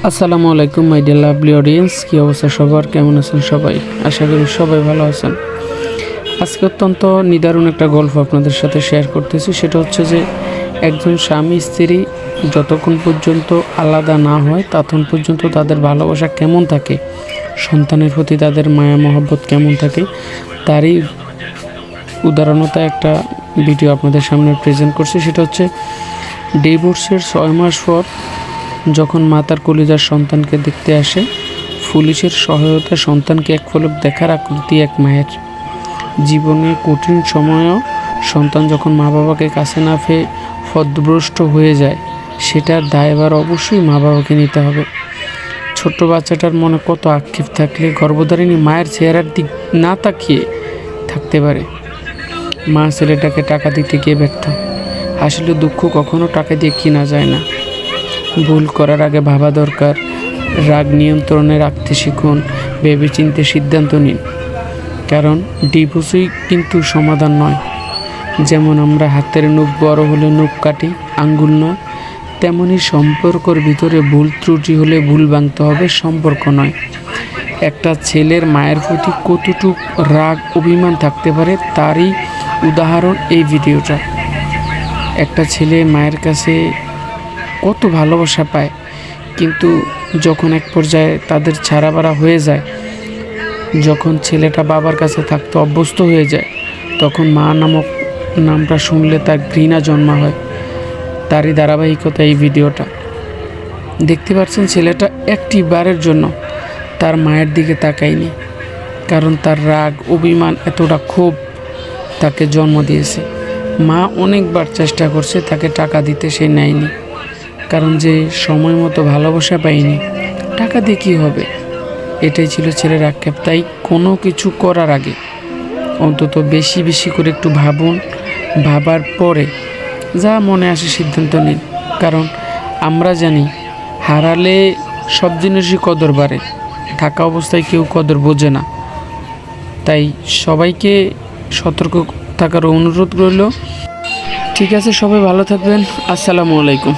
আসসালামু আলাইকুম my dear lovely audience, কী অবস্থা সবার, কেমন আছেন সবাই? আশা করি সবাই ভালো আছেন। আজকে অত্যন্ত নিদারুণ একটা গল্প আপনাদের সাথে শেয়ার করতেছি। সেটা হচ্ছে যে একজন স্বামী স্ত্রী যতক্ষণ পর্যন্ত আলাদা না হয় ততক্ষণ পর্যন্ত তাদের ভালোবাসা কেমন থাকে, সন্তানের প্রতি তাদের মায়া মহব্বত কেমন থাকে, তারই উদাহরণতা একটা ভিডিও আপনাদের সামনে প্রেজেন্ট করছি। সেটা হচ্ছে ডিভোর্সের 6 মাস পর যখন মা তার কলিজার সন্তানকে দেখতে আসে, পুলিশের সহায়তায় সন্তানকে এক পলক দেখার আকুতি এক মায়ের। জীবনে কঠিন সময়েও সন্তান যখন মা বাবাকে কাছে না পেয়ে পথভ্রষ্ট হয়ে যায়, সেটার দায়ভার অবশ্যই মা বাবাকে নিতে হবে। ছোট্ট বাচ্চাটার মনে কত আক্ষেপ থাকলে গর্ভধারিণী মায়ের চেহারার দিক না তাকিয়ে থাকতে পারে? মা ছেলেটাকে টাকা দিতে গিয়ে ব্যর্থ। আসলে দুঃখ কখনো টাকা দিয়ে কেনা যায় না। ভুল করার আগে ভাবা দরকার। রাগ নিয়ন্ত্রণে রাখতে শিখুন, ভেবেচিন্তে সিদ্ধান্ত নিন। কারণ ডিভোর্সই কিন্তু সমাধান নয়। যেমন আমরা হাতের নখ বড় হলে নখ কাটি, আঙ্গুল নয়, তেমনি সম্পর্কর ভিতরে ভুল ত্রুটি হলে ভুল ভাঙতে হবে, সম্পর্ক নয়। একটা ছেলের মায়ের প্রতি কতটুক রাগ অভিমান থাকতে পারে তারই উদাহরণ এই ভিডিওটা। একটা ছেলে মায়ের কাছে কত ভালোবাসা পায়, কিন্তু যখন এক পর্যায়ে তাদের ছাড়াবাড়া হয়ে যায়, যখন ছেলেটা বাবার কাছে থাকতে অভ্যস্ত হয়ে যায়, তখন মা নামক নামটা শুনলে তার ঘৃণা জন্ম হয়। তারই ধারাবাহিকতা এই ভিডিওটা। দেখতে পাচ্ছেন ছেলেটা একটি বারের জন্য তার মায়ের দিকে তাকায়নি, কারণ তার রাগ অভিমান এতটা ক্ষোভ তাকে জন্ম দিয়েছে। মা অনেকবার চেষ্টা করছে তাকে টাকা দিতে, সে নেয়নি, কারণ যে সময় মতো ভালোবাসা পায়নি। টাকা দিয়ে কী হবে, এটাই ছিল ছেলের আক্ষেপ। তাই কোনো কিছু করার আগে অন্তত বেশি বেশি করে একটু ভাবুন, ভাবার পরে যা মনে আসে সিদ্ধান্ত নিন। কারণ আমরা জানি হারালে সব জিনিসই কদর বাড়ে, থাকা অবস্থায় কেউ কদর বোঝে না। তাই সবাইকে সতর্ক থাকার অনুরোধ রইল। ঠিক আছে, সবাই ভালো থাকবেন। আসসালামু আলাইকুম।